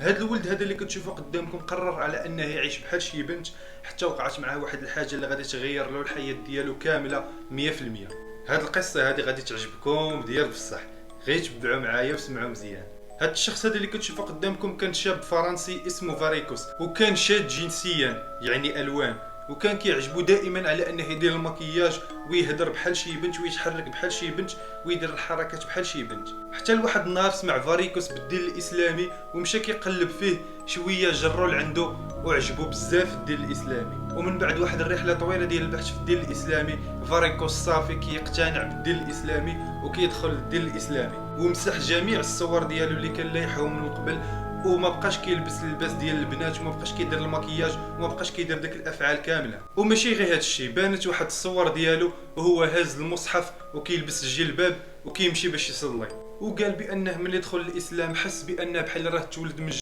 هذا الولد هذا اللي كتشوفه قدامكم قرر على انه يعيش بحال شي بنت، حتى وقعت معاه واحد الحاجه اللي غادي تغير له الحياه ديالو كامله 100%. هاد القصه هذه غادي تعجبكم ديال بصح، غير تبعوا معايا وسمعوا مزيان. هاد الشخص هذا اللي كتشوفه قدامكم كان شاب فرنسي اسمه فاريكوس، وكان شاد جنسيا يعني الوان، وكان كيعجبو دائما على انه يدير المكياج ويهدر بحال شي بنت ويتحرك بحال شي بنت ويدير الحركات بحال شي بنت. حتى لواحد النهار سمع فاريكوس بالدين الاسلامي ومشى كيقلب فيه شويه، جرو لعندو وعجبو بزاف الدين الاسلامي. ومن بعد واحد الرحله طويله ديال البحث في الدين الاسلامي، فاريكوس صافي كيقتنع بالدين الاسلامي وكيدخل للدين الاسلامي، ومسح جميع الصور ديالو اللي كان لايحهم من قبل، وما بقاش كيلبس اللباس ديال البنات، وما بقاش كيدير المكياج، وما بقاش كيدير داك الافعال كامله. وماشي غير هادشي، بانت واحد الصور ديالو وهو هاز المصحف وكيلبس الجلباب وكيمشي باش يصلي. وقال بانه ملي دخل الاسلام حس بانه بحال راه تولد من